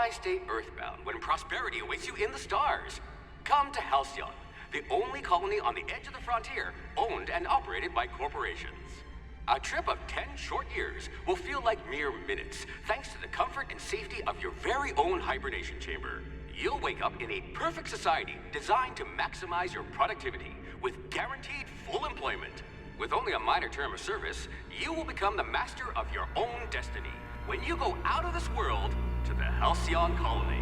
Why stay earthbound when prosperity awaits you in the stars? Come to Halcyon, the only colony on the edge of the frontier, owned and operated by corporations. A trip of 10 short years will feel like mere minutes, thanks to the comfort and safety of your very own hibernation chamber. You'll wake up in a perfect society designed to maximize your productivity, with guaranteed full employment. With only a minor term of service, you will become the master of your own destiny when you go out of this world to the Halcyon colony.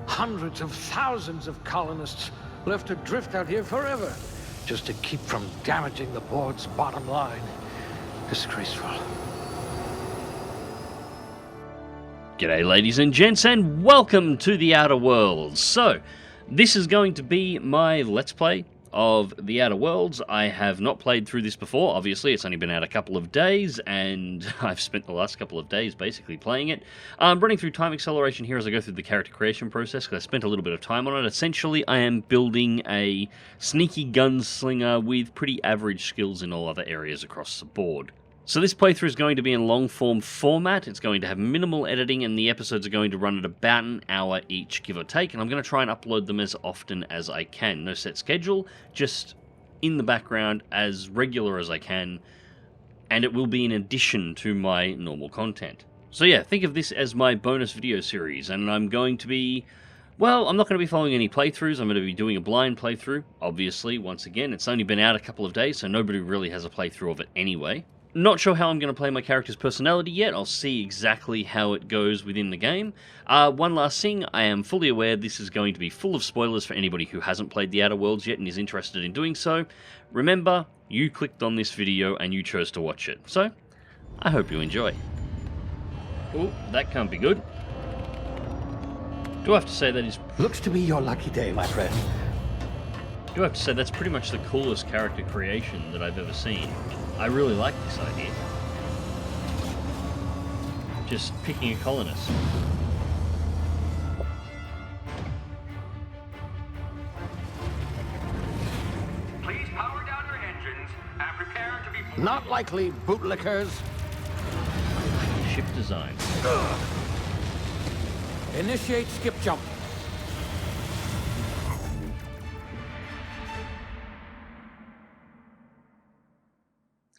Hundreds of thousands of colonists left adrift out here forever, just to keep from damaging the board's bottom line. Disgraceful. G'day ladies and gents, and welcome to The Outer Worlds. So, this is going to be my Let's Play of The Outer Worlds. I have not played through this before, obviously. It's only been out a couple of days, and I've spent the last couple of days basically playing it. I'm running through time acceleration here as I go through the character creation process, because I spent a little bit of time on it. Essentially, I am building a sneaky gunslinger with pretty average skills in all other areas across the board. So this playthrough is going to be in long-form format. It's going to have minimal editing, and the episodes are going to run at about an hour each, give or take, and I'm going to try and upload them as often as I can. No set schedule, just in the background as regular as I can, and it will be in addition to my normal content. So yeah, think of this as my bonus video series, and I'm going to be... well, I'm not going to be following any playthroughs. I'm going to be doing a blind playthrough, obviously. Once again, it's only been out a couple of days, so nobody really has a playthrough of it anyway. Not sure how I'm going to play my character's personality yet. I'll see exactly how it goes within the game. One last thing, I am fully aware this is going to be full of spoilers for anybody who hasn't played The Outer Worlds yet and is interested in doing so. Remember, you clicked on this video and you chose to watch it. So, I hope you enjoy. Oh, that can't be good. Do I have to say that is... Looks to be your lucky day, my friend. Do I have to say that's pretty much the coolest character creation that I've ever seen. I really like this idea. Just picking a colonist. Please power down your engines and prepare to be... Not likely, bootlickers. Ship design. Initiate skip jump.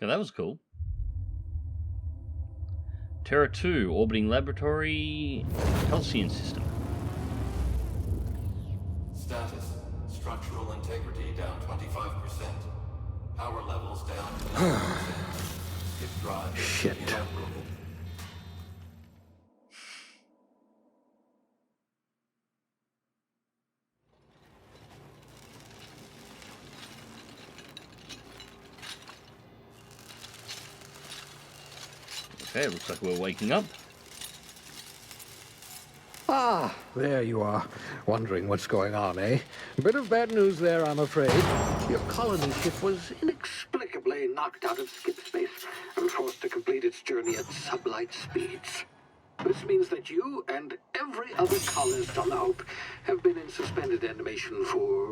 Yeah, that was cool. Terra 2, orbiting laboratory, Halcyon system. Status, structural integrity down 25%. Power levels down to 9%. Skip drive Shit. inoperable. Okay, looks like we're waking up. Ah, there you are. Wondering what's going on, eh? A bit of bad news there, I'm afraid. Your colony ship was inexplicably knocked out of skip space and forced to complete its journey at sublight speeds. This means that you and every other colonist on the Hope have been in suspended animation for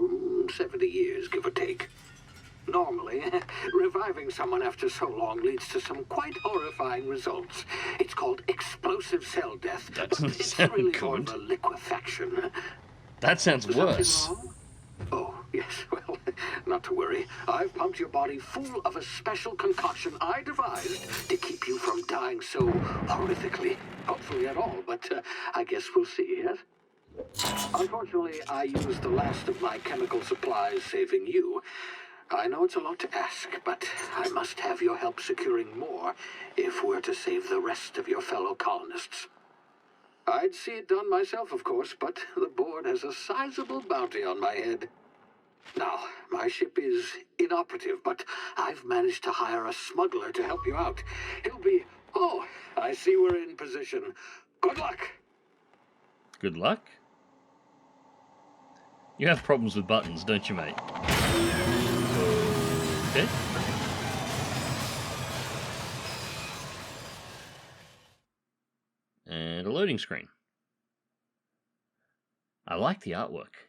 70 years, give or take. Normally, reviving someone after so long leads to some quite horrifying results. It's called explosive cell death. That doesn't it's sound really good. more of a liquefaction. That sounds worse. Something wrong? Oh, yes, well, not to worry. I've pumped your body full of a special concoction I devised to keep you from dying so horrifically. Hopefully at all, but I guess we'll see, yes? Unfortunately, I used the last of my chemical supplies saving you. I know it's a lot to ask, but I must have your help securing more if we're to save the rest of your fellow colonists. I'd see it done myself, of course, but the board has a sizable bounty on my head. Now, my ship is inoperative, but I've managed to hire a smuggler to help you out. He'll be... Oh, I see we're in position. Good luck! Good luck? You have problems with buttons, don't you, mate? Okay. And a loading screen. I like the artwork.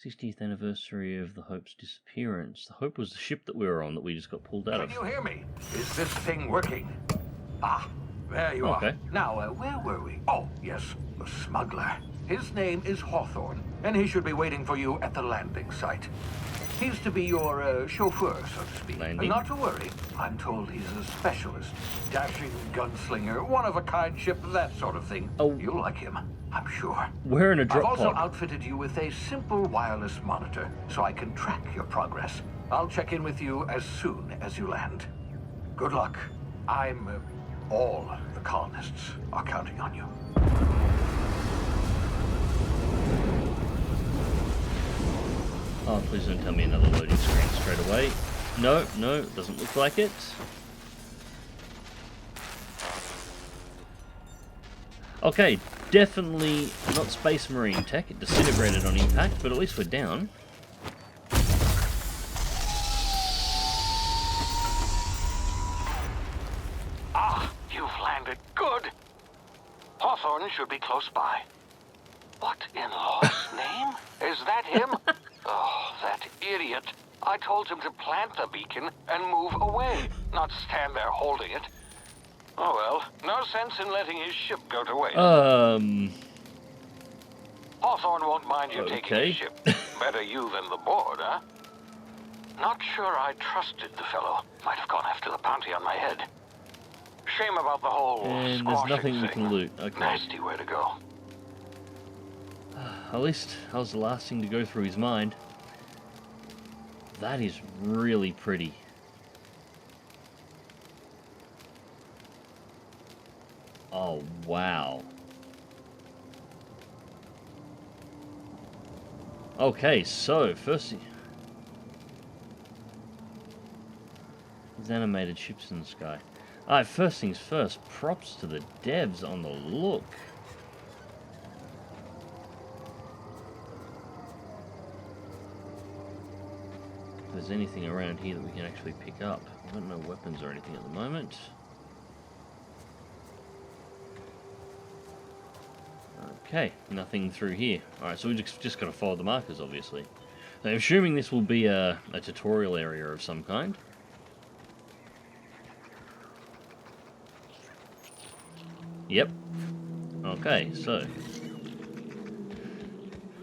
60th anniversary of the Hope's disappearance. The Hope was the ship that we were on that we just got pulled out of. Can you hear me? Is this thing working? Ah, there you Okay. are. Now, where were we? Oh, yes, the smuggler. His name is Hawthorne, and he should be waiting for you at the landing site. He's to be your chauffeur, so to speak. Landing? Not to worry. I'm told he's a specialist. Dashing gunslinger, one-of-a-kind ship, that sort of thing. Oh. You'll like him, I'm sure. We're in a I've drop also pod. outfitted you with a simple wireless monitor, so I can track your progress. I'll check in with you as soon as you land. Good luck. All the colonists are counting on you. Oh, please don't tell me another loading screen straight away. No, no, doesn't look like it. Okay, definitely not Space Marine tech. It disintegrated on impact, but at least we're down. Ah, you've landed. Good. Hawthorne should be close by. What in Lord's name? Is that him? Oh, that idiot. I told him to plant the beacon and move away, not stand there holding it. Oh well, no sense in letting his ship go to waste. Hawthorne won't mind you taking okay. his ship. Better you than the board, huh? Not sure I trusted the fellow. Might have gone after the bounty on my head. Shame about the whole And there's squashing nothing we thing. can loot. Okay. Nasty way to go. At least I was the last thing to go through his mind. That is really pretty. Oh, wow. Okay, so, first... There's animated ships in the sky. Alright, first things first, props to the devs on the look. If there's anything around here that we can actually pick up. We've got no weapons or anything at the moment. Okay, nothing through here. Alright, so we just got to follow the markers, obviously. Now, I'm assuming this will be a tutorial area of some kind. Yep. Okay, so...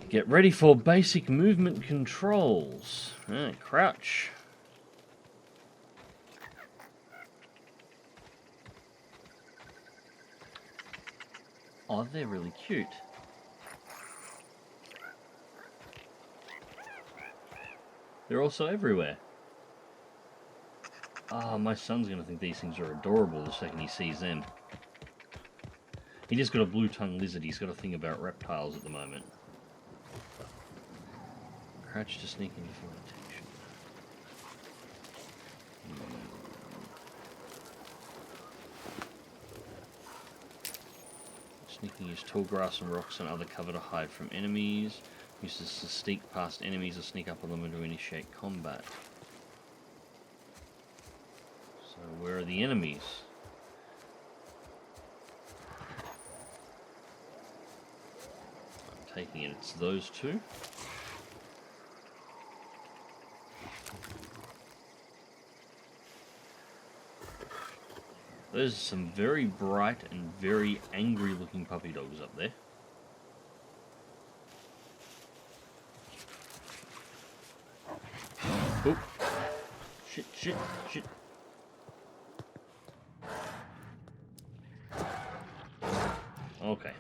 Get ready for basic movement controls. Alright, crouch. Oh, they're really cute. They're also everywhere. Ah, my son's gonna think these things are adorable the second he sees them. He just got a blue-tongued lizard. He's got a thing about reptiles at the moment. Crouch to sneak in before detection. Sneaking use tall grass and rocks and other cover to hide from enemies. Uses to sneak past enemies or sneak up on them to initiate combat. So where are the enemies? I'm taking it it's those two. There's some very bright and very angry looking puppy dogs up there. Oh. Shit, shit, shit. Okay.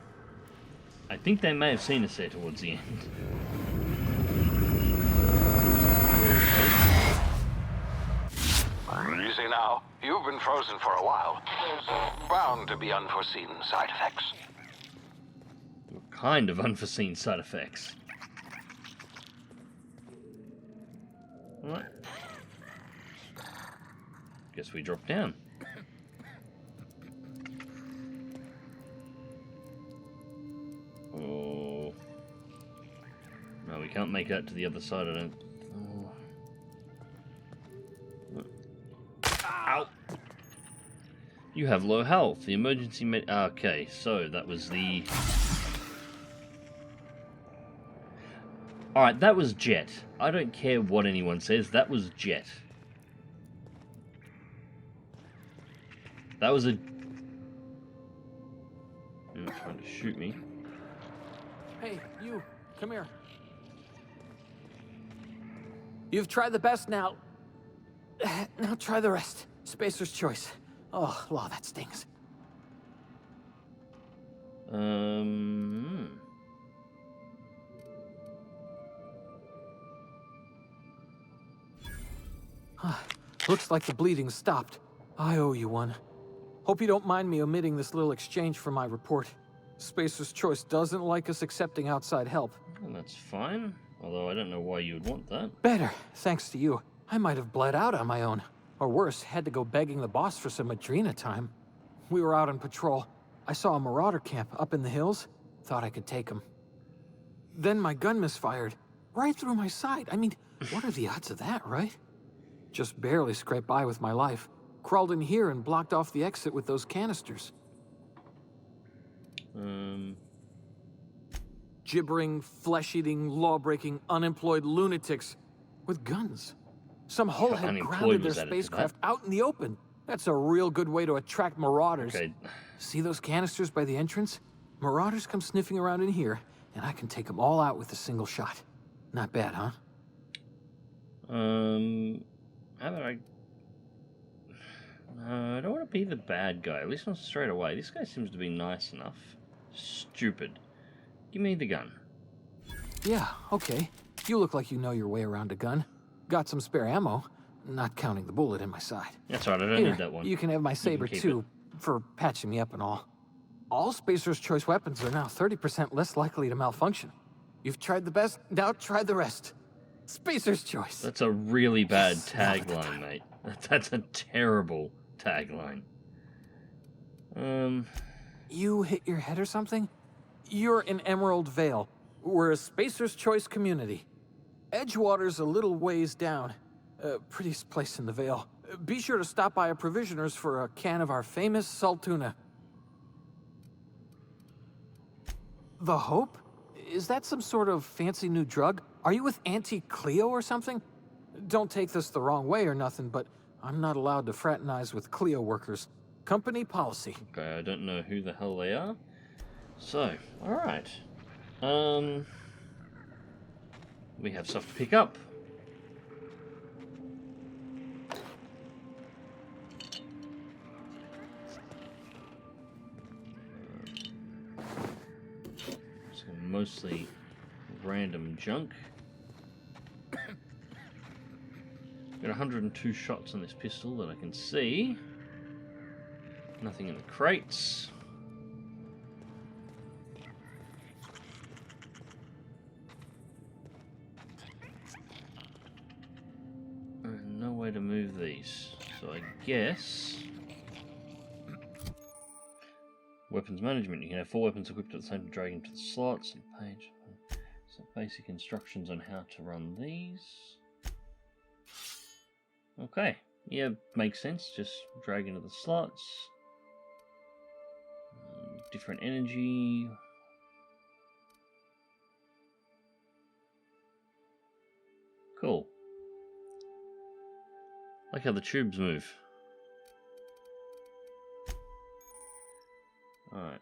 I think they may have seen us there towards the end. Easy now. You've been frozen for a while. There's bound to be unforeseen side effects. What kind of unforeseen side effects? Alright. Guess we drop down. Oh. No, we can't make it to the other side, I don't... Ow! You have low health. The emergency okay, so that was the... Alright, that was Jet. I don't care what anyone says, that was Jet. That was a... You're not trying to shoot me. Hey, you, come here. You've tried the best now. Now try the rest. Spacer's choice. Oh, law, that stings. Looks like the bleeding stopped. I owe you one. Hope you don't mind me omitting this little exchange from my report. Spacer's choice doesn't like us accepting outside help. Well, that's fine. Although I don't know why you would want that. Better, thanks to you. I might have bled out on my own. Or worse, had to go begging the boss for some Adrena time. We were out on patrol. I saw a marauder camp up in the hills. Thought I could take him. Then my gun misfired. Right through my side. I mean, what are the odds of that, right? Just barely scraped by with my life. Crawled in here and blocked off the exit with those canisters. Gibbering, flesh-eating, law-breaking, unemployed lunatics with guns. Some hullhead grounded their spacecraft out in the open. That's a real good way to attract marauders. Okay. See those canisters by the entrance? Marauders come sniffing around in here, and I can take them all out with a single shot. Not bad, huh? How about I... No, I don't want to be the bad guy, at least not straight away. This guy seems to be nice enough. Stupid. Give me the gun. Yeah, okay. You look like you know your way around a gun. Got some spare ammo, not counting the bullet in my side. That's right, I don't Here, need that one. you can have my saber keep too, for patching me up and all. All Spacer's Choice weapons are now 30% less likely to malfunction. You've tried the best, now try the rest. Spacer's Choice. That's a really bad Yes, now at the tagline, time. mate. That's a terrible tagline. You hit your head or something? You're in Emerald Vale. We're a Spacer's Choice community. Edgewater's a little ways down. Prettiest place in the Vale. Be sure to stop by a provisioner's for a can of our famous Saltuna. The Hope? Is that some sort of fancy new drug? Are you with Auntie Cleo or something? Don't take this the wrong way or nothing, but I'm not allowed to fraternize with Cleo workers. Company policy. Okay, I don't know who the hell they are. So, alright. We have stuff to pick up. So mostly random junk. Got 102 shots on this pistol that I can see. Nothing in the crates. And no way to move these. So I guess... Weapons management. You can have 4 weapons equipped at the same time, drag into the slots. Page. So basic instructions on how to run these. Okay. Yeah, makes sense. Just drag into the slots. Different energy. Cool. Like how the tubes move. Alright.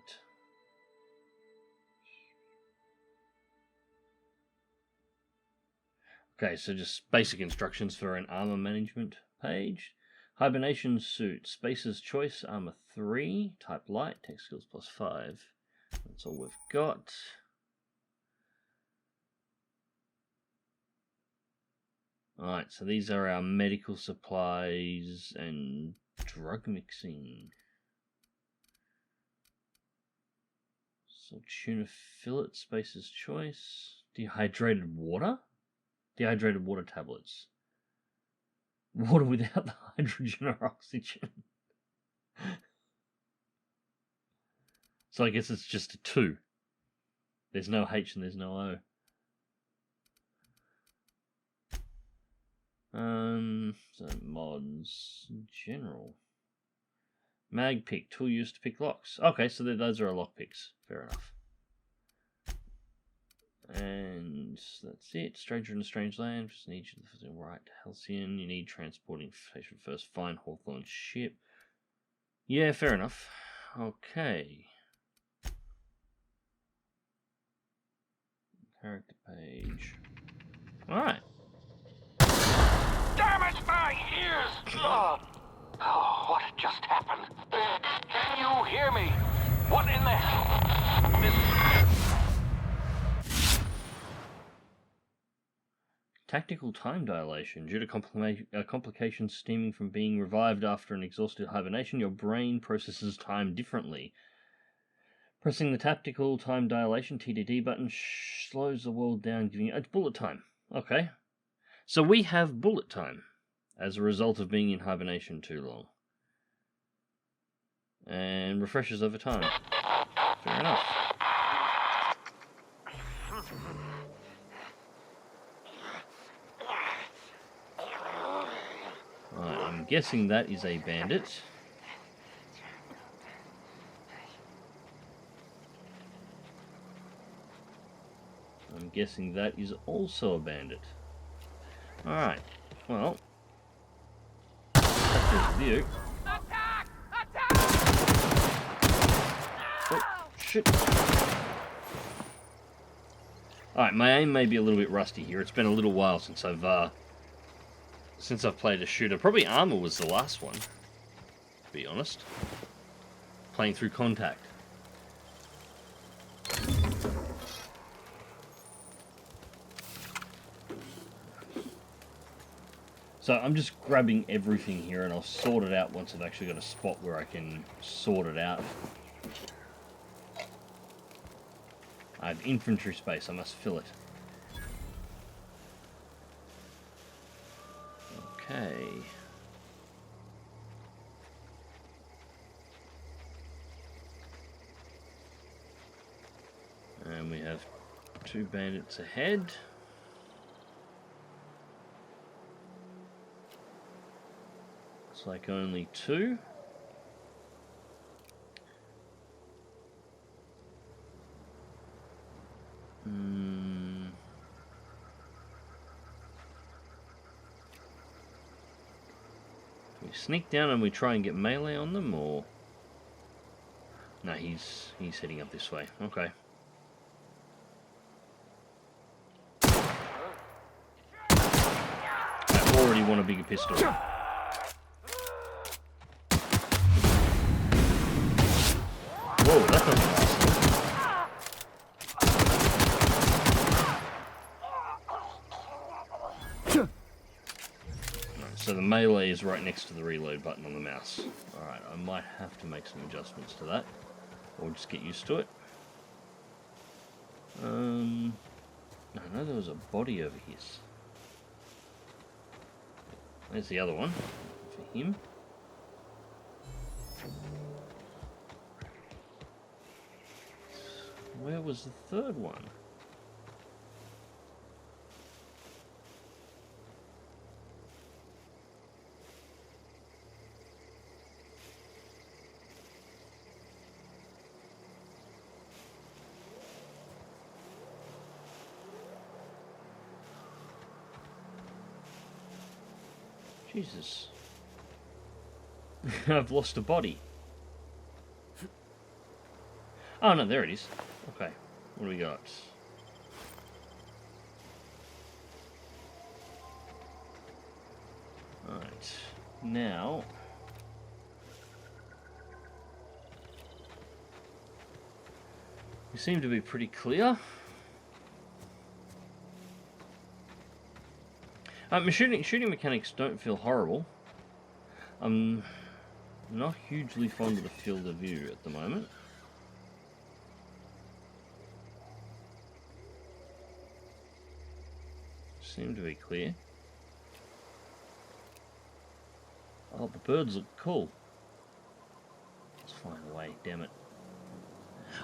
Okay, so just basic instructions for an armor management page. Hibernation suit. Spacer's Choice, armor 3. Type light. Tech skills +5. That's all we've got. Alright, so these are our medical supplies and drug mixing. So tuna fillet, Spacer's choice. Dehydrated water? Dehydrated water tablets. Water without the hydrogen or oxygen. So I guess it's just a 2. There's no H and there's no O. So mods, general. Mag pick, tool used to pick locks. Okay, so those are our lock picks. Fair enough. And that's it. Stranger in a strange land. Just need you to right. Halcyon. You need transporting station first. Fine Hawthorne ship. Yeah, fair enough. Okay. Character page. Alright. Damn it, my ears! Oh, what just happened? Can you hear me? What in the hell? Tactical time dilation. Due to complications stemming from being revived after an exhausted hibernation, your brain processes time differently. Pressing the tactical time dilation TDD button slows the world down, giving you bullet time. Okay. So we have bullet time as a result of being in hibernation too long. And refreshes over time. Fair enough. Right, I'm guessing that is a bandit. I'm guessing that is also a bandit. Alright, well, that's the view. Attack! Attack! Oh, shit. Alright, my aim may be a little bit rusty here. It's been a little while since I've played a shooter. Probably Armor was the last one, to be honest. Playing through Contact. So I'm just grabbing everything here and I'll sort it out once I've actually got a spot where I can sort it out. I have infantry space, I must fill it. Okay. And we have 2 bandits ahead. Looks like only 2. We sneak down and we try and get melee on them, or no? He's heading up this way. Okay. I already want a bigger pistol. Whoa, that doesn't last. So the melee is right next to the reload button on the mouse. Alright, I might have to make some adjustments to that. Or just get used to it. I know there was a body over here. There's the other one. For him. Where was the third one? Jesus. I've lost a body. Oh no, there it is. Okay, what do we got? Alright, now... You seem to be pretty clear. My shooting mechanics don't feel horrible. I'm not hugely fond of the field of view at the moment. Seem to be clear. Oh, the birds look cool. Let's find a way, damn it.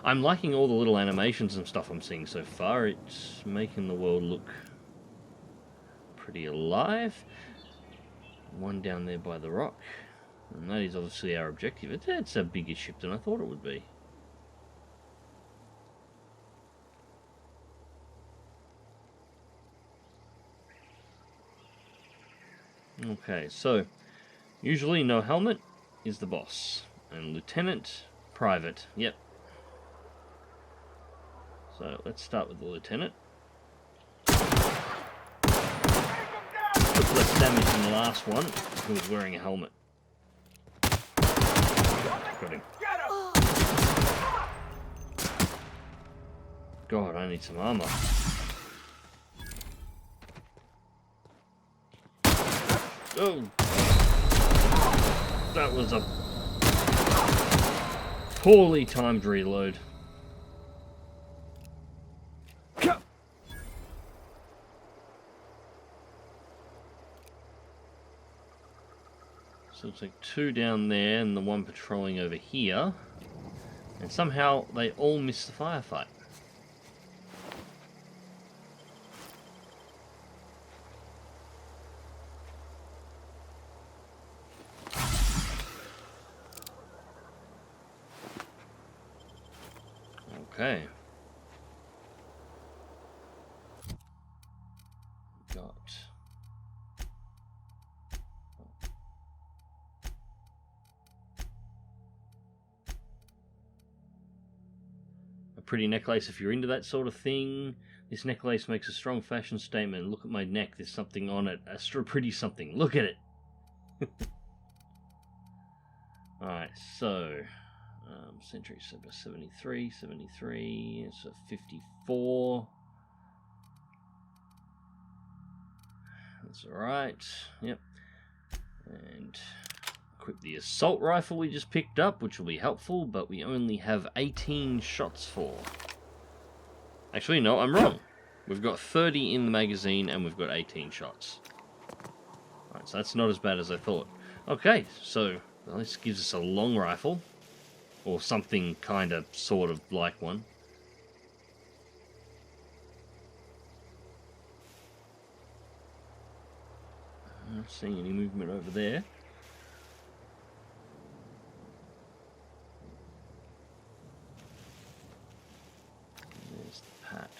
I'm liking all the little animations and stuff I'm seeing so far. It's making the world look pretty alive. One down there by the rock. And that is obviously our objective. It's a bigger ship than I thought it would be. Okay, so usually no helmet is the boss. And lieutenant, private. Yep. So let's start with the lieutenant. Took less damage than the last one, who was wearing a helmet. Got him. God, I need some armor. Oh! That was a poorly timed reload. So it's like two down there and the one patrolling over here. And somehow they all miss the firefight. Okay. Got a pretty necklace if you're into that sort of thing. This necklace makes a strong fashion statement. Look at my neck, there's something on it. A pretty something. Look at it. Alright, so century 73, it's a 54. That's alright, yep. And equip the assault rifle we just picked up, which will be helpful, but we only have 18 shots for. Actually, no, I'm wrong. We've got 30 in the magazine and we've got 18 shots. Alright, so that's not as bad as I thought. Okay, so well, this gives us a long rifle. Or something kind of, sort of like one. I'm not seeing any movement over there. There's the Pat.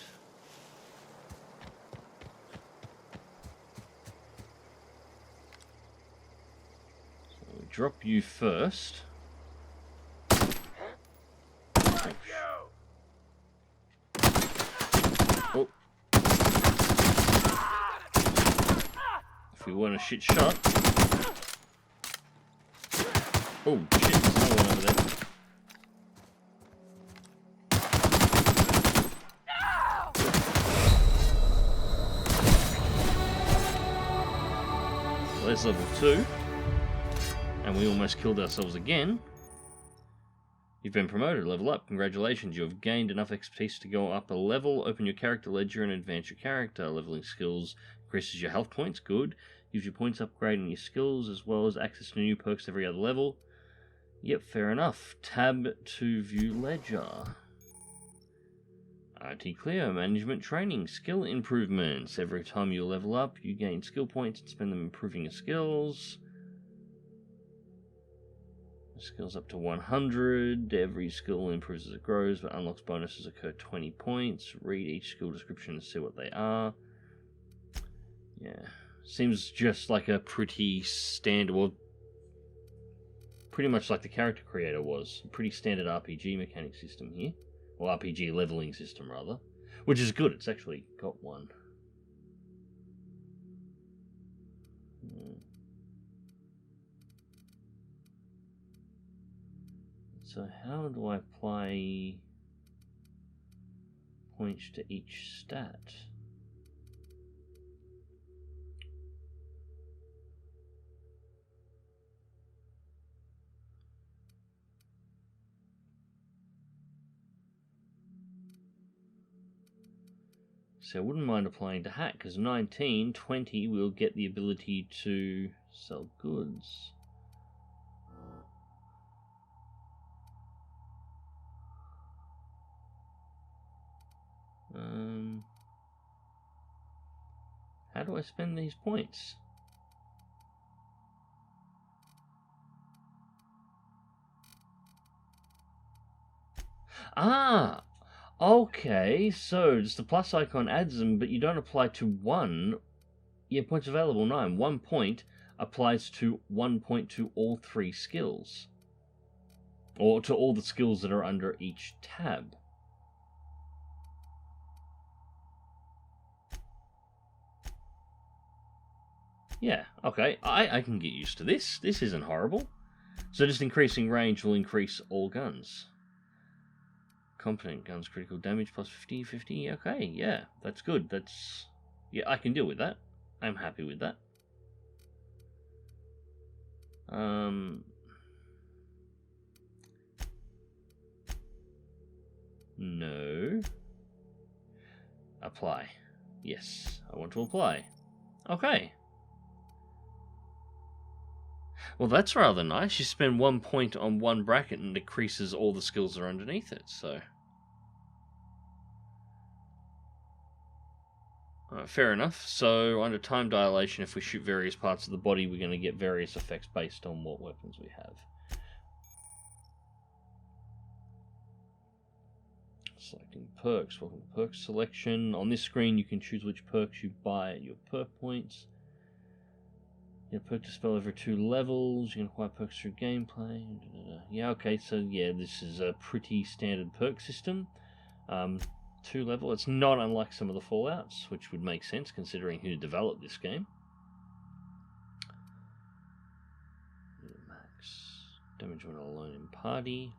So we drop you first. Oh. If we want a shit shot. Oh shit, there's another one over there. So there's level 2. And we almost killed ourselves again. You've been promoted, level up, congratulations, you have gained enough expertise to go up a level, open your character ledger and advance your character. Leveling skills increases your health points, good. Gives you points upgrading your skills, as well as access to new perks every other level. Yep, fair enough. Tab to view ledger. IT clear, management training, skill improvements. Every time you level up, you gain skill points and spend them improving your skills. Skills up to 100. Every skill improves as it grows, but unlocks bonuses occur 20 points. Read each skill description and see what they are. Yeah, seems just like a pretty standard, well, pretty much like the character creator was. A pretty standard RPG mechanic system here. Or RPG leveling system, rather. Which is good, it's actually got one. So how do I apply points to each stat. So I wouldn't mind applying to hack, because 19, 20 will get the ability to sell goods. How do I spend these points? Ah! Okay, so just the plus icon adds them, but you don't apply to one. Yeah, points available 9. 1 point applies to 1 point to all 3 skills. Or to all the skills that are under each tab. Yeah, okay, I can get used to this. This isn't horrible. So just increasing range will increase all guns. Competent guns, critical damage plus 50, 50. Okay, yeah, that's good. Yeah, I can deal with that. I'm happy with that. No. Apply. Yes, I want to apply. Okay. Well, that's rather nice. You spend 1 point on one bracket and decreases all the skills that are underneath it, so... fair enough. So, under time dilation, if we shoot various parts of the body, we're going to get various effects based on what weapons we have. Selecting perks. Welcome to perk selection. On this screen, you can choose which perks you buy at your perk points. You perk to spell over 2 levels. You can acquire perks through gameplay. Yeah, okay, so yeah, this is a pretty standard perk system. 2 level. It's not unlike some of the Fallouts, which would make sense considering who developed this game. Max damage when alone in party.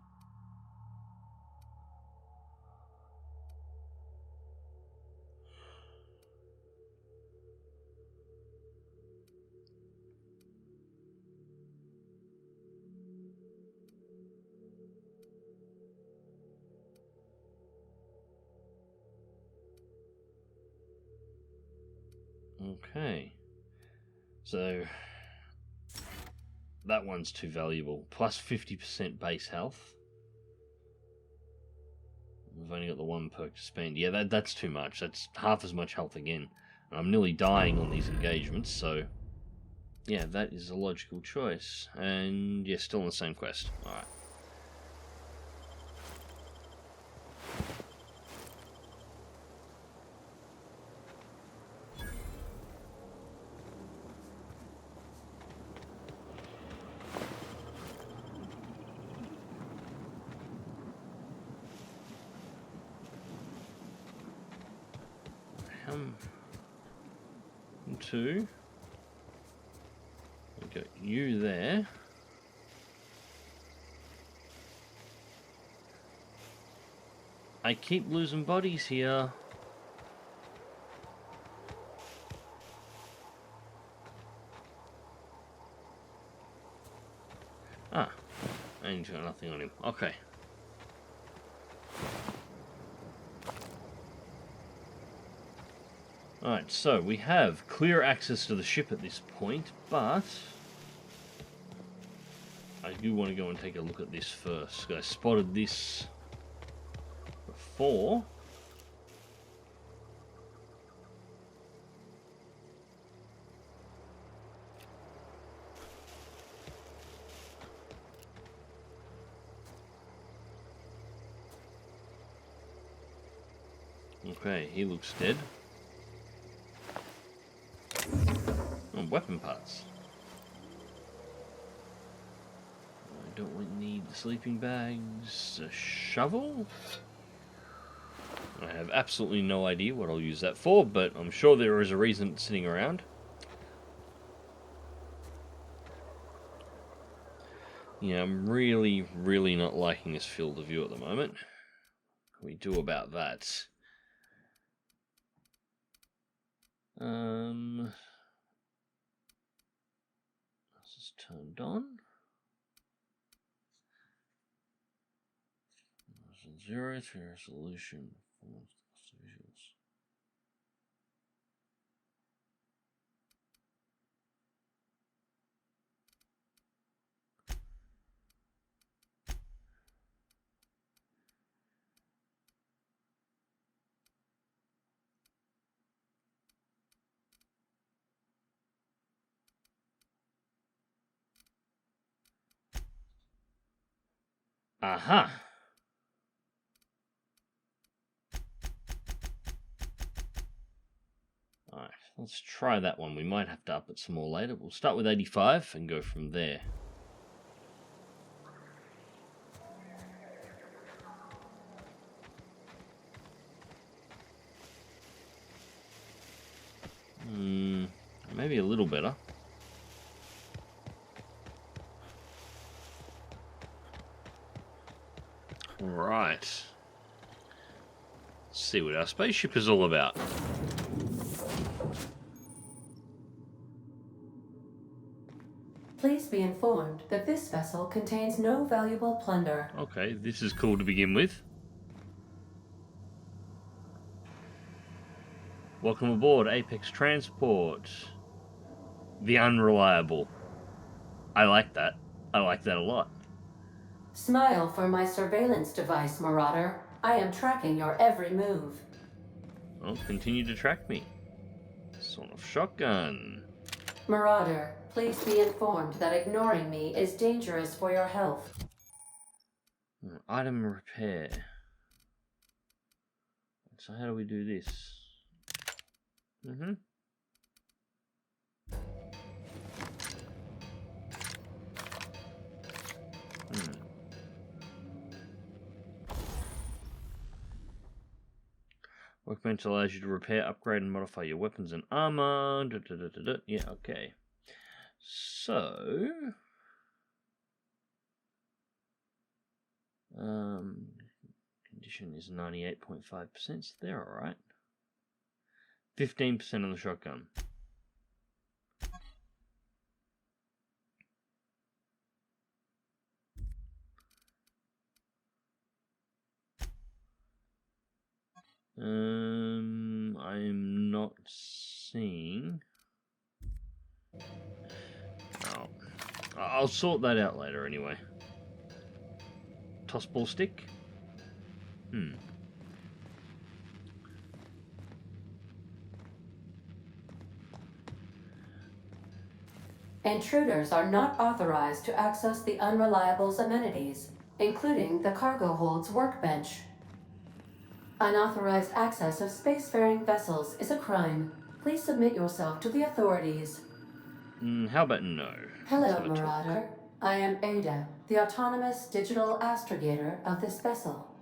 Okay, so that one's too valuable. Plus 50% base health. We've only got the 1 perk to spend. Yeah, that's too much. That's half as much health again. And I'm nearly dying on these engagements, so yeah, that is a logical choice. And yeah, still on the same quest. Alright. Two. We got you there. I keep losing bodies here. Ah, and he's got nothing on him. Okay. Alright, so we have clear access to the ship at this point, but I do want to go and take a look at this first. I spotted this before. Okay, he looks dead. Weapon parts. I don't need the sleeping bags. A shovel? I have absolutely no idea what I'll use that for, but I'm sure there is a reason it's sitting around. Yeah, I'm really not liking this field of view at the moment. What can we do about that? This is turned on. 0 to resolution. Visuals. Aha! Alright, let's try that one. We might have to up it some more later. We'll start with 85 and go from there. Maybe a little better. Right. Let's see what our spaceship is all about. Please be informed that this vessel contains no valuable plunder. Okay, this is cool to begin with. Welcome aboard Apex Transport. The Unreliable. I like that. I like that a lot. Smile for my surveillance device, Marauder. I am tracking your every move. Well, continue to track me. Sort of shotgun. Marauder, please be informed that ignoring me is dangerous for your health. Item repair. So how do we do this? Workbench allows you to repair, upgrade, and modify your weapons and armor. Yeah, okay. So, condition is 98.5%, so they're alright. 15% on the shotgun. I'm not seeing. Oh, I'll sort that out later anyway. Tossball stick? Intruders are not authorized to access the Unreliable's amenities, including the cargo hold's workbench. Unauthorized access of spacefaring vessels is a crime. Please submit yourself to the authorities. How about no? Hello, Marauder. I am Ada, the autonomous digital astrogator of this vessel.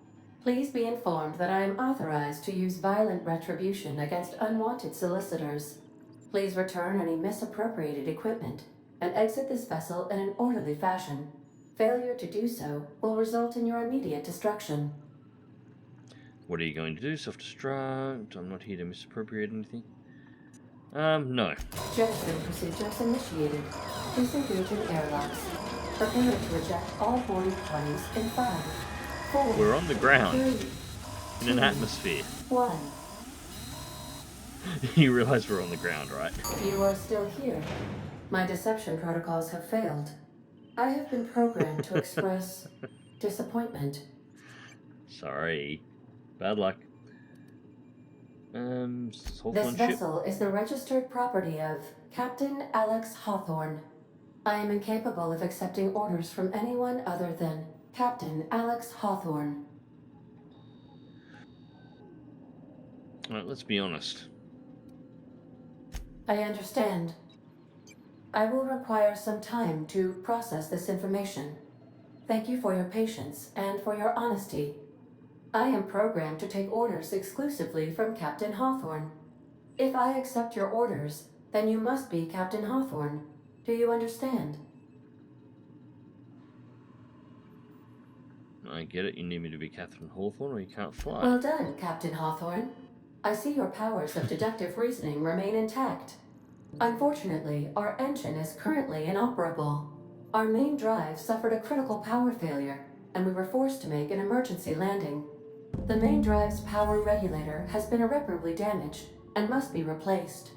Please be informed that I am authorized to use violent retribution against unwanted solicitors. Please return any misappropriated equipment and exit this vessel in an orderly fashion. Failure to do so will result in your immediate destruction. What are you going to do? Self-destruct? I'm not here to misappropriate anything. No. Jettison procedures initiated. Disengage in airlocks. Prepare to eject all boarding parties in 5, 4. We're on the ground. 3, in an atmosphere. 1. You realize we're on the ground, right? You are still here. My deception protocols have failed. I have been programmed to express disappointment. Sorry. Bad luck. This vessel is the registered property of Captain Alex Hawthorne. I am incapable of accepting orders from anyone other than Captain Alex Hawthorne. Alright, let's be honest. I understand. I will require some time to process this information. Thank you for your patience and for your honesty. I am programmed to take orders exclusively from Captain Hawthorne. If I accept your orders, then you must be Captain Hawthorne. Do you understand? I get it, you need me to be Catherine Hawthorne or you can't fly. Well done, Captain Hawthorne. I see your powers of deductive reasoning remain intact. Unfortunately, our engine is currently inoperable. Our main drive suffered a critical power failure, and we were forced to make an emergency landing. The main drive's power regulator has been irreparably damaged and must be replaced.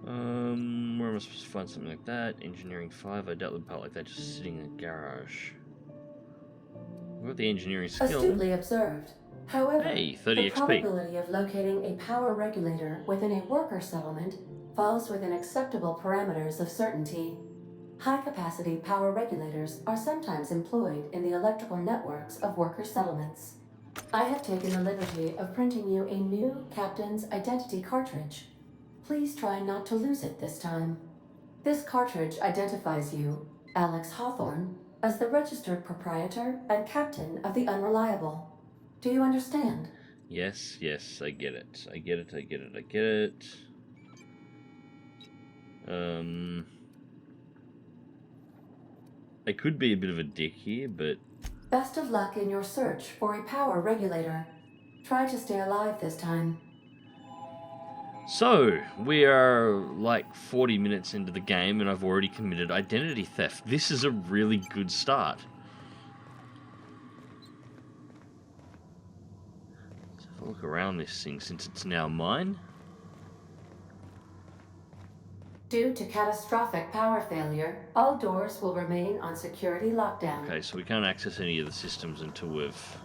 Where am I supposed to find something like that? Engineering 5, I doubt the part like that just sitting in a garage. We've got the engineering skill. Astutely observed. However, Hey, 30 the XP. probability of locating a power regulator within a worker settlement falls within acceptable parameters of certainty. High-capacity power regulators are sometimes employed in the electrical networks of worker settlements. I have taken the liberty of printing you a new Captain's Identity cartridge. Please try not to lose it this time. This cartridge identifies you, Alex Hawthorne, as the registered proprietor and captain of the Unreliable. Do you understand? Yes, yes, I get it. I get it, I get it, I get it. I could be a bit of a dick here, but... Best of luck in your search for a power regulator. Try to stay alive this time. So, we are like 40 minutes into the game and I've already committed identity theft. This is a really good start. Let's have a look around this thing since it's now mine. Due to catastrophic power failure, all doors will remain on security lockdown. Okay, so we can't access any of the systems until we've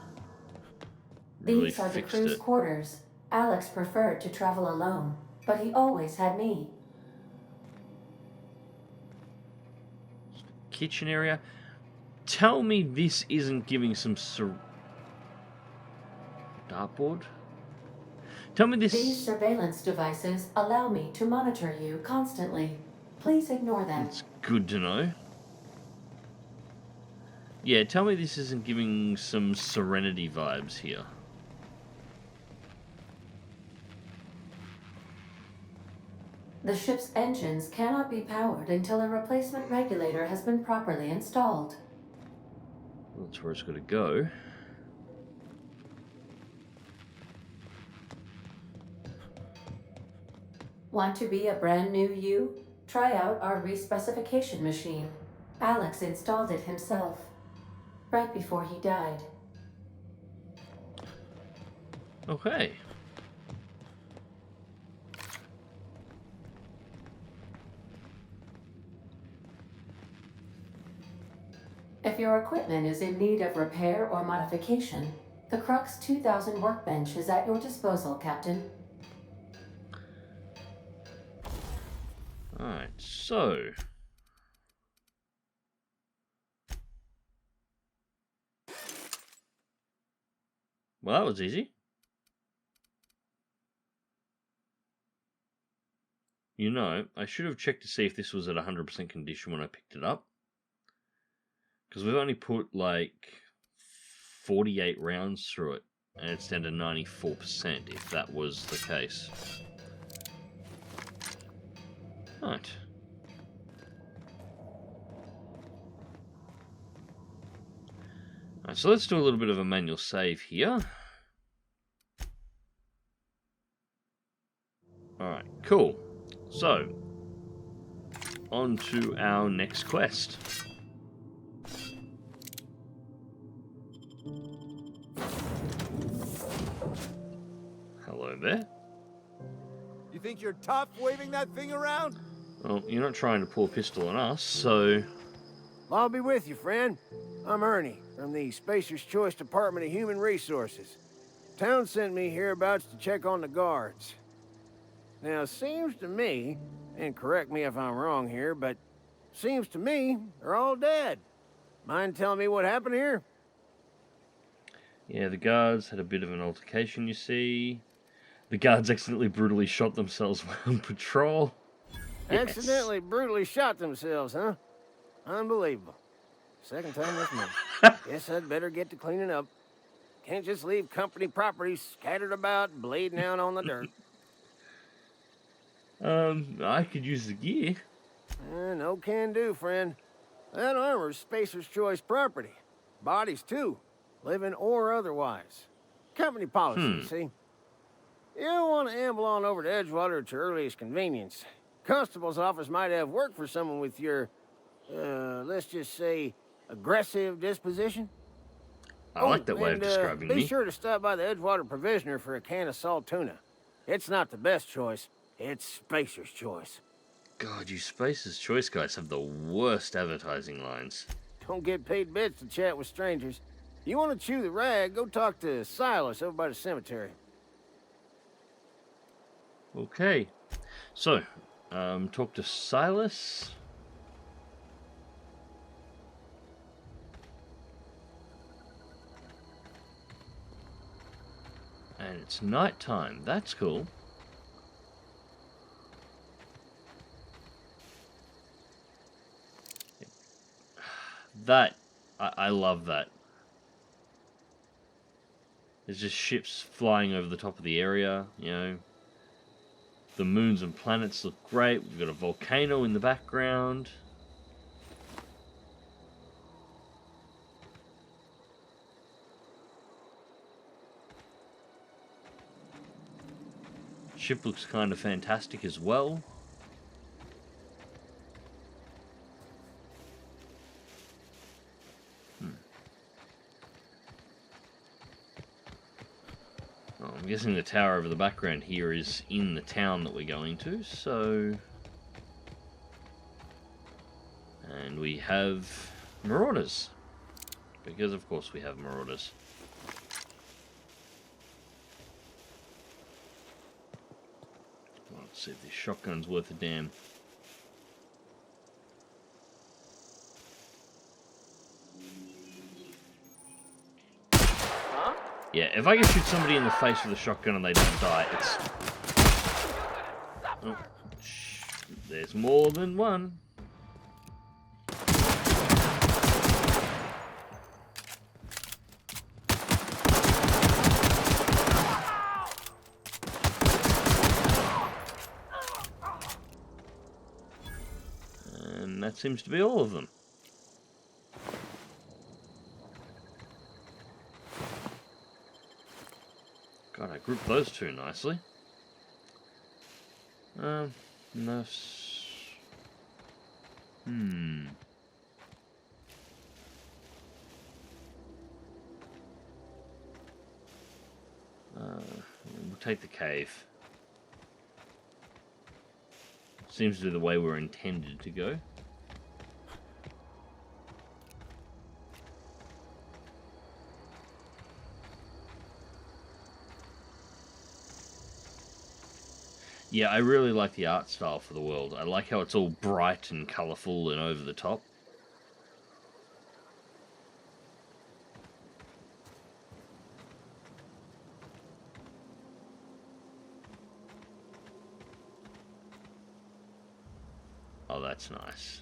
really These are the fixed crew's it. quarters. Alex preferred to travel alone, but he always had me. Kitchen area. Tell me this isn't giving some dartboard? Tell me this... These surveillance devices allow me to monitor you constantly. Please ignore them. It's good to know. Yeah, tell me this isn't giving some Serenity vibes here. The ship's engines cannot be powered until a replacement regulator has been properly installed. That's where it's got to go. Want to be a brand new you? Try out our respecification machine. Alex installed it himself, right before he died. Okay. If your equipment is in need of repair or modification, the Crux 2000 workbench is at your disposal, Captain. Alright, so... Well, that was easy. You know, I should have checked to see if this was at 100% condition when I picked it up. Because we've only put like 48 rounds through it, and it's down to 94% if that was the case. Right. Alright, so let's do a little bit of a manual save here. Alright, cool. So, on to our next quest. Hello there. You think you're tough waving that thing around? Well, you're not trying to pull a pistol on us, so... I'll be with you, friend. I'm Ernie, from the Spacer's Choice Department of Human Resources. Town sent me hereabouts to check on the guards. Now, it seems to me, and correct me if I'm wrong here, but seems to me they're all dead. Mind telling me what happened here? Yeah, the guards had a bit of an altercation, you see. The guards accidentally brutally shot themselves while on patrol. Yes. Accidentally brutally shot themselves, huh? Unbelievable. Second time this month. Guess I'd better get to cleaning up. Can't just leave company property scattered about, bleeding out on the dirt. I could use the gear. No can do, friend. That armor's Spacer's Choice property. Bodies, too. Living or otherwise. Company policy, you see. You don't want to amble on over to Edgewater at your earliest convenience. Constable's office might have work for someone with your, let's just say, aggressive disposition. I like that way of describing be me. sure to stop by the Edgewater Provisioner for a can of salt tuna. It's not the best choice. It's Spacer's choice. God, you Spacer's Choice guys have the worst advertising lines. Don't get paid bits to chat with strangers. You want to chew the rag, go talk to Silas over by the cemetery. Okay. So, talk to Silas. And it's nighttime. That's cool. That, I love that. There's just ships flying over the top of the area, you know. The moons and planets look great. We've got a volcano in the background. Ship looks kind of fantastic as well. Oh, I'm guessing the tower over the background here is in the town that we're going to, so... And we have marauders. Because of course we have marauders. Let's see if this shotgun's worth a damn. Huh? Yeah, if I can shoot somebody in the face with a shotgun and they don't die, it's... Oh, there's more than one. And that seems to be all of them. God, I grouped those two nicely. No. We'll take the cave. Seems to be the way we're intended to go. Yeah, I really like the art style for the world. I like how it's all bright and colourful and over the top. Oh, that's nice.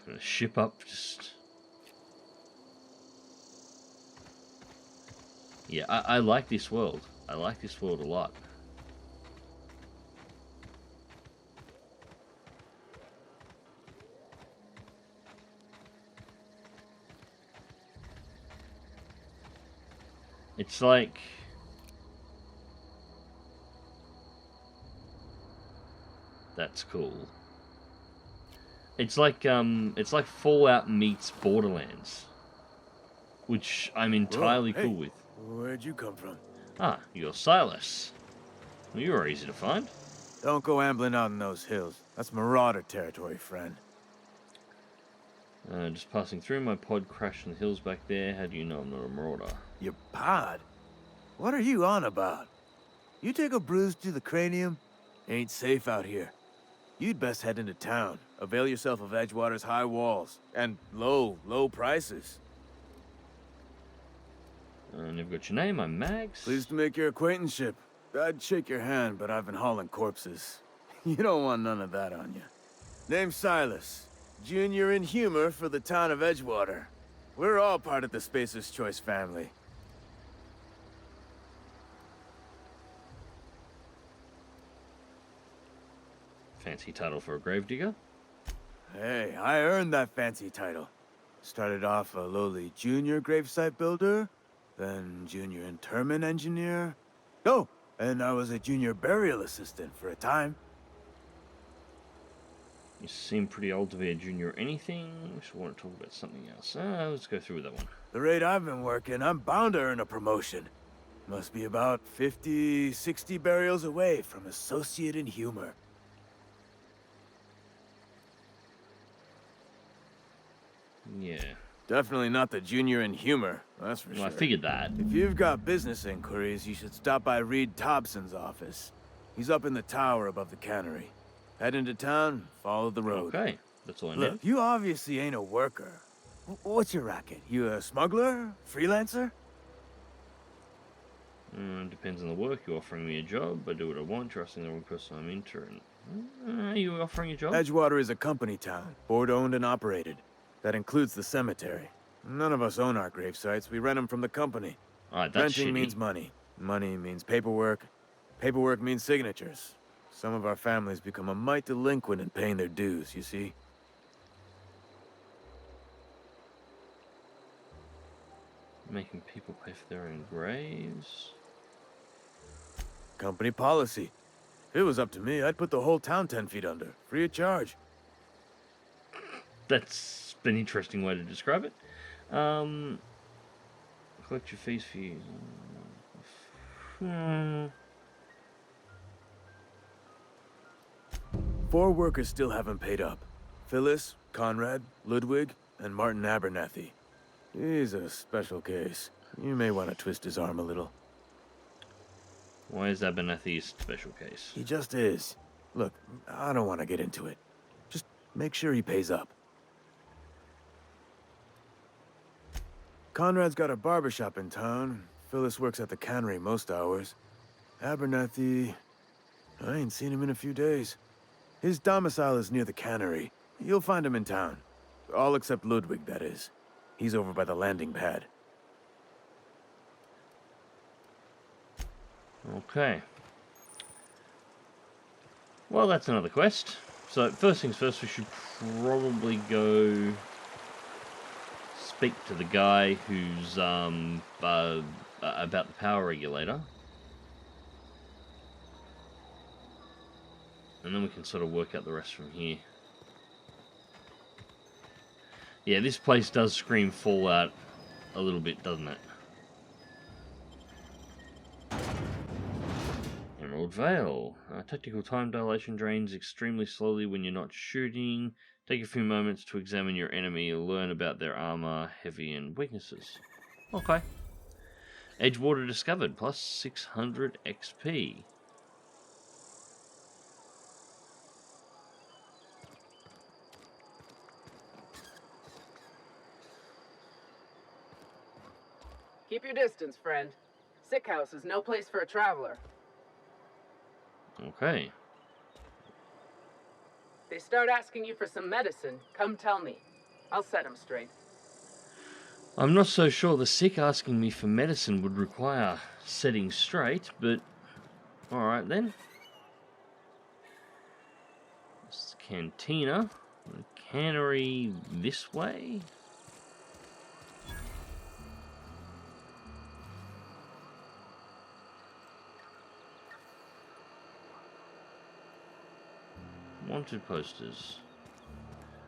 I'm gonna ship up just... Yeah, I like this world. I like this world a lot. It's like... That's cool. It's like Fallout meets Borderlands, which I'm entirely cool with. Where'd you come from? Ah, you're Silas. Well, you were easy to find. Don't go ambling out in those hills. That's marauder territory, friend. Just passing through, my pod crashed in the hills back there. How do you know I'm not a marauder? Your pod? What are you on about? You take a bruise to the cranium? Ain't safe out here. You'd best head into town. Avail yourself of Edgewater's high walls. And low prices. And you've got your name, I'm Mags. Pleased to make your acquaintanceship. I'd shake your hand, but I've been hauling corpses. You don't want none of that on you. Name's Silas. Junior in humor for the town of Edgewater. We're all part of the Spacer's Choice family. Fancy title for a gravedigger. Hey, I earned that fancy title. Started off a lowly junior gravesite builder, then junior interment engineer. Oh, and I was a junior burial assistant for a time. You seem pretty old to be a junior or anything. We should want to talk about something else. Let's go through with that one. The rate I've been working, I'm bound to earn a promotion. Must be about 50, 60 burials away from associate in humor. Yeah. Definitely not the junior in humor, that's for Well, sure. I figured that. If you've got business inquiries, you should stop by Reed Thompson's office. He's up in the tower above the cannery. Head into town, follow the road. Okay, that's all I Look, need. you obviously ain't a worker. What's your racket? You a smuggler? Freelancer? Depends on the work. You're offering me a job. I do what I want, trusting the wrong person I'm entering. Are you offering a job? Edgewater is a company town, board-owned and operated. That includes the cemetery. None of us own our grave sites. We rent them from the company. Alright, that's Renting shitty. means money. Money means paperwork. Paperwork means signatures. Some of our families become a mite delinquent in paying their dues, you see? Making people pay for their own graves. Company policy. If it was up to me, I'd put the whole town 10 feet under, free of charge. That's an interesting way to describe it. Collect your fees for you. Four workers still haven't paid up. Phyllis, Conrad, Ludwig, and Martin Abernathy. He's a special case. You may want to twist his arm a little. Why is Abernathy a special case? He just is. Look, I don't want to get into it. Just make sure he pays up. Conrad's got a barbershop in town. Phyllis works at the cannery most hours. Abernathy... I ain't seen him in a few days. His domicile is near the cannery. You'll find him in town. All except Ludwig, that is. He's over by the landing pad. Okay. Well, that's another quest. So, first things first, we should probably go speak to the guy who's about the power regulator. And then we can sort of work out the rest from here. Yeah, this place does scream Fallout a little bit, doesn't it? Emerald Veil. Tactical time dilation drains extremely slowly when you're not shooting. Take a few moments to examine your enemy, learn about their armor, heavy, and weaknesses. Okay. Edgewater discovered, plus 600 XP. Keep your distance, friend. Sick house is no place for a traveler. Okay. They start asking you for some medicine, come tell me. I'll set them straight. I'm not so sure the sick asking me for medicine would require setting straight, but alright then. It's the cantina. The cannery this way. Wanted posters.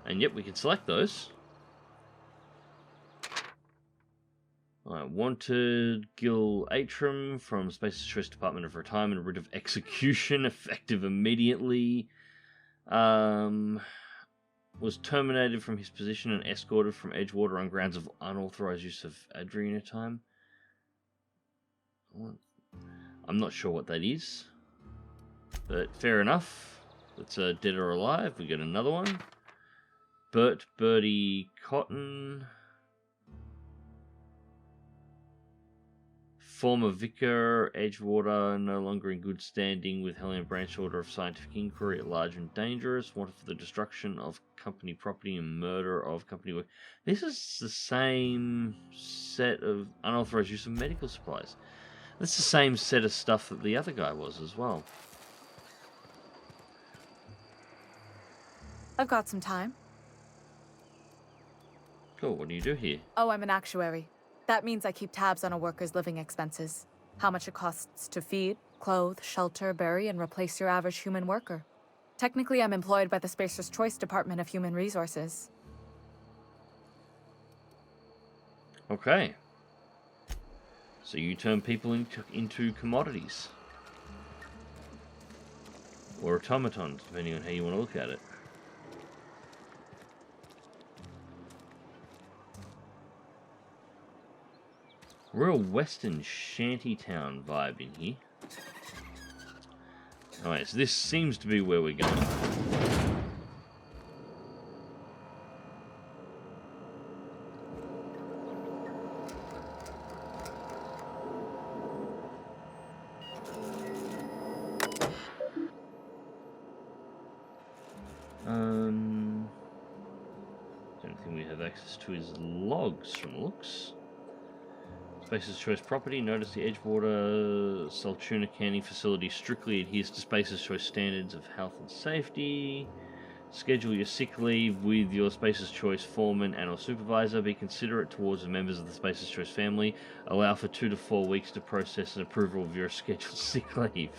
And yep, we can select those. Alright, wanted Gil Atram from Space's Choice Department of Retirement, writ of execution, effective immediately. Was terminated from his position and escorted from Edgewater on grounds of unauthorized use of Adrena time. I'm not sure what that is, but fair enough. That's a dead or alive. We get another one. Birdie Cotton. Former vicar, Edgewater, no longer in good standing with Hellion Branch Order of Scientific Inquiry at large and dangerous. Wanted for the destruction of company property and murder of company work. This is the same set of unauthorized use of medical supplies. That's the same set of stuff that the other guy was as well. I've got some time. Cool, what do you do here? Oh, I'm an actuary. That means I keep tabs on a worker's living expenses. How much it costs to feed, clothe, shelter, bury, and replace your average human worker. Technically, I'm employed by the Spacer's Choice Department of Human Resources. Okay. So you turn people into commodities. Or automatons, depending on how you want to look at it. Real western shantytown vibe in here. Alright, so this seems to be where we're going. Don't think we have access to his logs from the looks. Spacer's Choice property. Notice the Edgewater Saltuna canning facility strictly adheres to Spacer's Choice standards of health and safety. Schedule your sick leave with your Spacer's Choice foreman and or supervisor. Be considerate towards the members of the Spacer's Choice family. Allow for 2 to 4 weeks to process an approval of your scheduled sick leave.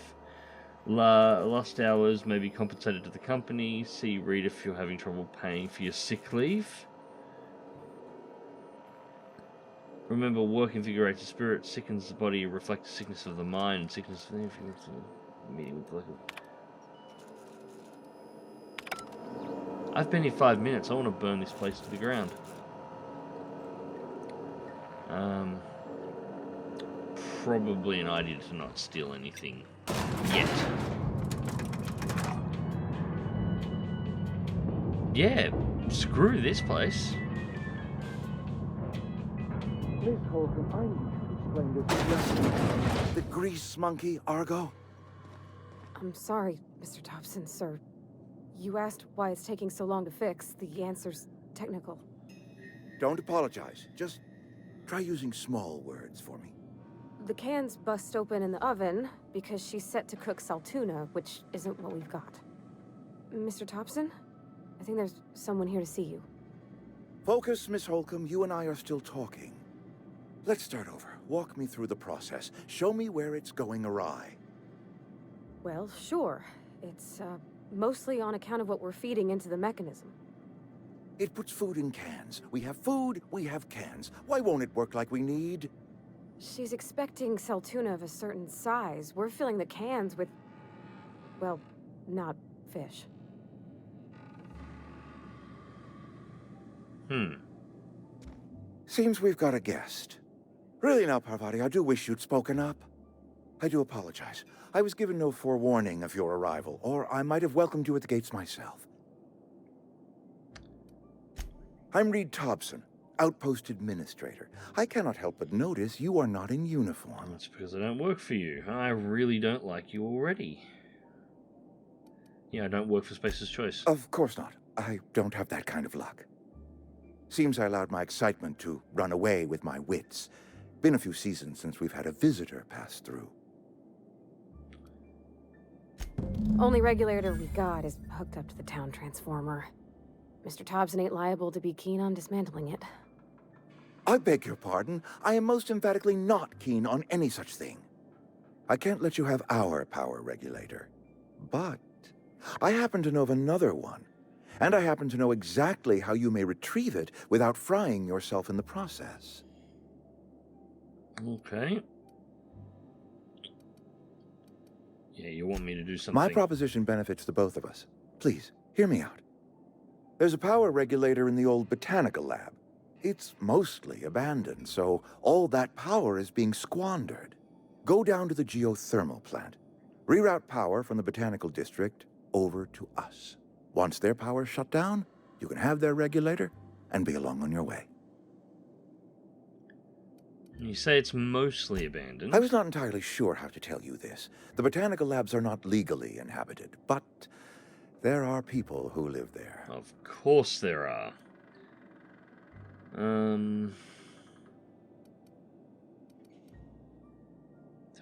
Lost hours may be compensated to the company. Read if you're having trouble paying for your sick leave. Remember, work invigorates the spirit, sickens the body, reflects the sickness of the mind, and sickness of the meeting with the I've been here 5 minutes. I want to burn this place to the ground. Probably an idea to not steal anything yet. Yeah, screw this place. Miss Holcomb, I need to explain this. The grease monkey, Argo? I'm sorry, Mr. Thompson, sir. You asked why it's taking so long to fix. The answer's technical. Don't apologize. Just try using small words for me. The cans bust open in the oven because she's set to cook saltuna, which isn't what we've got. Mr. Thompson? I think there's someone here to see you. Focus, Miss Holcomb. You and I are still talking. Let's start over. Walk me through the process. Show me where it's going awry. Well, sure. It's, mostly on account of what we're feeding into the mechanism. It puts food in cans. We have food, we have cans. Why won't it work like we need? She's expecting saltuna of a certain size. We're filling the cans with, well, not fish. Seems we've got a guest. Really now, Parvati, I do wish you'd spoken up. I do apologize. I was given no forewarning of your arrival, or I might have welcomed you at the gates myself. I'm Reed Thompson, Outpost Administrator. I cannot help but notice you are not in uniform. That's because I don't work for you. I really don't like you already. Yeah, I don't work for Spacer's Choice. Of course not. I don't have that kind of luck. Seems I allowed my excitement to run away with my wits. Been a few seasons since we've had a visitor pass through. Only regulator we got is hooked up to the town transformer. Mr. Thompson ain't liable to be keen on dismantling it. I beg your pardon. I am most emphatically not keen on any such thing. I can't let you have our power regulator. But I happen to know of another one. And I happen to know exactly how you may retrieve it without frying yourself in the process. Okay. Yeah, you want me to do something? My proposition benefits the both of us. Please, hear me out. There's a power regulator in the old botanical lab. It's mostly abandoned, so all that power is being squandered. Go down to the geothermal plant. Reroute power from the botanical district over to us. Once their power's shut down, you can have their regulator and be along on your way. You say it's mostly abandoned. I was not entirely sure how to tell you this. The botanical labs are not legally inhabited, but there are people who live there. Of course there are. Tell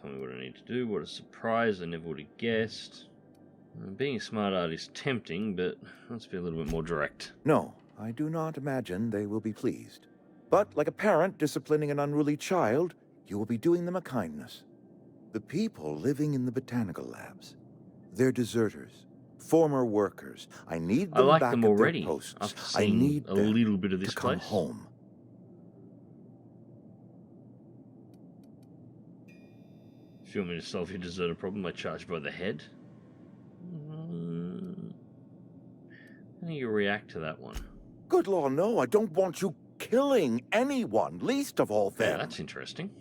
me what I need to do. What a surprise. I never would have guessed. Being a smart art is tempting, but let's be a little bit more direct. No, I do not imagine they will be pleased. But like a parent disciplining an unruly child, you will be doing them a kindness. The people living in the botanical labs, they're deserters, former workers. I need them like back them at already. their posts. After I seeing need a them little bit of to this come place. home. If you want me to solve your deserter problem, I charge by the head. How do you react to that one? Good law, no, I don't want you killing anyone, least of all them. Yeah, that's interesting.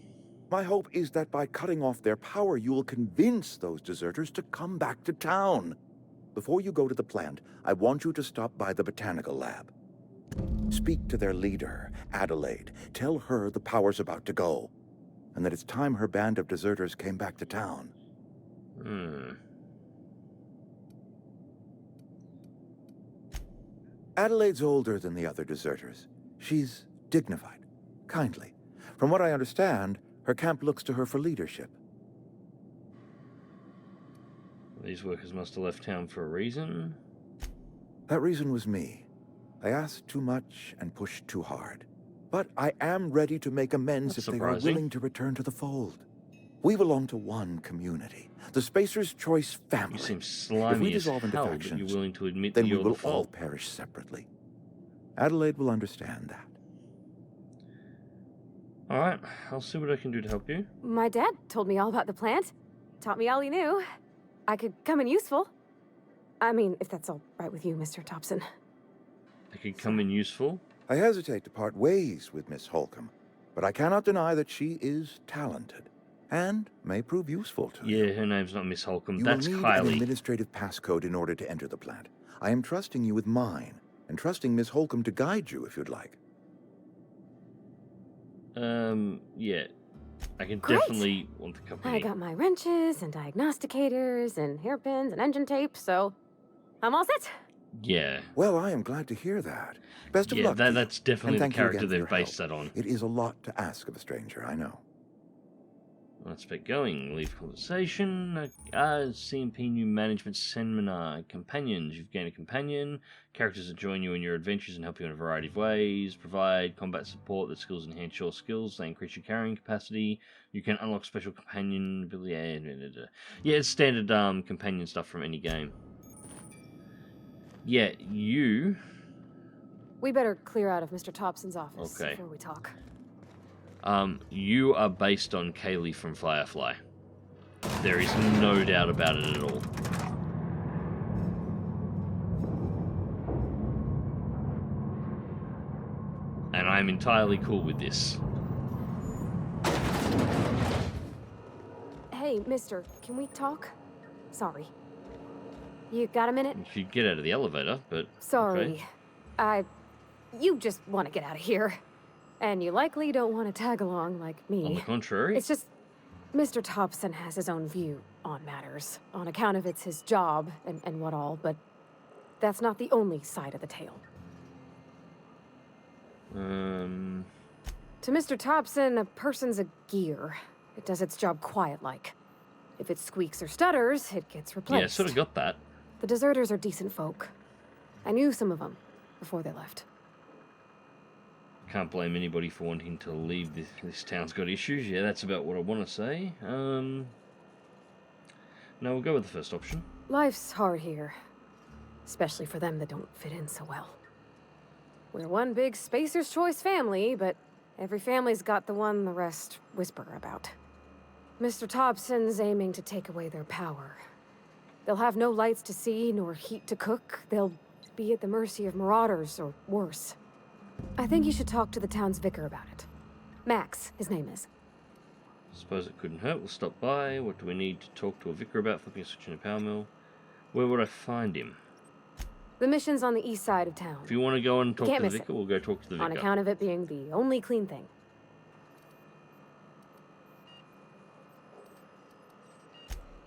My hope is that by cutting off their power, you will convince those deserters to come back to town. Before you go to the plant, I want you to stop by the botanical lab. Speak to their leader, Adelaide. Tell her the power's about to go, and that it's time her band of deserters came back to town. Adelaide's older than the other deserters. She's dignified, kindly. From what I understand, her camp looks to her for leadership. These workers must have left town for a reason. That reason was me. I asked too much and pushed too hard. But I am ready to make amends if they are willing to return to the fold. We belong to one community, the Spacer's Choice family. You seem slimy if we as dissolve into hell, factions, but you're willing to admit then that we you're will the all fault. perish separately. Adelaide will understand that. Alright, I'll see what I can do to help you. My dad told me all about the plant. Taught me all he knew. I could come in useful. I mean, if that's all right with you, Mr. Thompson. I could come in useful. I hesitate to part ways with Miss Holcomb, but I cannot deny that she is talented and may prove useful to you. Yeah, her name's not Miss Holcomb. You That's will need Kylie. an administrative passcode in order to enter the plant. I am trusting you with mine, and trusting Miss Holcomb to guide you if you'd like. Yeah. I can Great. definitely want the company. I got my wrenches and diagnosticators and hairpins and engine tape, so I'm all set. Yeah. Well, I am glad to hear that. Best of luck. to you. That's definitely And the thank you character again for they've your based help. that on. It is a lot to ask of a stranger, I know. Let's get going. Leave conversation. CMP new management seminar. Companions. You've gained a companion. Characters that join you in your adventures and help you in a variety of ways. Provide combat support. The skills enhance your skills. They increase your carrying capacity. You can unlock special companion ability. Yeah, it's standard companion stuff from any game. Yeah, you... We better clear out of Mr. Thompson's office Okay. before we talk. You are based on Kaylee from Firefly. There is no doubt about it at all. And I'm entirely cool with this. Hey, mister, can we talk? Sorry. You got a minute? If you get out of the elevator, but... Sorry. Okay. You just want to get out of here. And you likely don't want to tag along like me. On the contrary. It's just, Mr. Thompson has his own view on matters, on account of it's his job and what all, but that's not the only side of the tale. To Mr. Thompson, a person's a gear. It does its job quiet-like. If it squeaks or stutters, it gets replaced. Yeah, sort of got that. The deserters are decent folk. I knew some of them before they left. Can't blame anybody for wanting to leave. This town's got issues. Yeah, that's about what I want to say. No, we'll go with the first option. Life's hard here. Especially for them that don't fit in so well. We're one big Spacer's Choice family, but every family's got the one the rest whisper about. Mr. Thompson's aiming to take away their power. They'll have no lights to see, nor heat to cook. They'll be at the mercy of marauders, or worse. I think you should talk to the town's vicar about it. Max, his name is. Suppose it couldn't hurt. We'll stop by. What do we need to talk to a vicar about? Flipping a switch in a power mill. Where would I find him? The mission's on the east side of town. If you want to go and talk Can't to the miss vicar, it. we'll go talk to the vicar. On account of it being the only clean thing.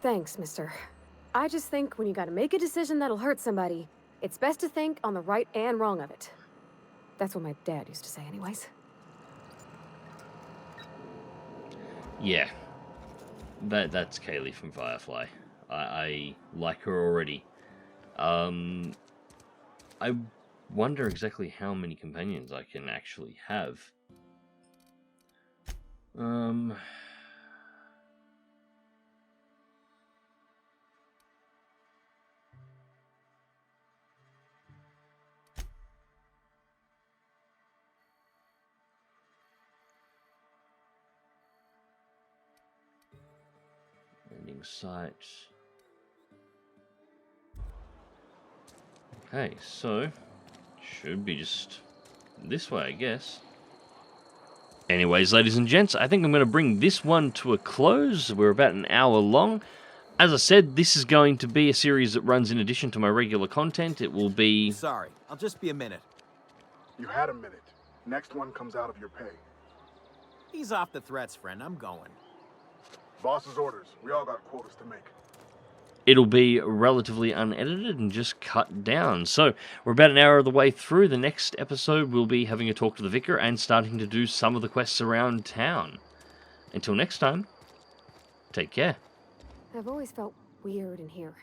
Thanks, mister. I just think when you gotta make a decision that'll hurt somebody, it's best to think on the right and wrong of it. That's what my dad used to say anyways. Yeah. That's Kaylee from Firefly. I like her already. I wonder exactly how many companions I can actually have. Landing site. Okay, so should be just this way, I guess. Anyways, ladies and gents, I think I'm going to bring this one to a close. We're about an hour long. As I said, this is going to be a series that runs in addition to my regular content. It will be... Sorry, I'll just be a minute. You had a minute. Next one comes out of your pay. Ease off the threats, friend. I'm going. Boss's orders. We all got quotas to make. It'll be relatively unedited and just cut down. So, we're about an hour of the way through. The next episode, we'll be having a talk to the vicar and starting to do some of the quests around town. Until next time, take care. I've always felt weird in here.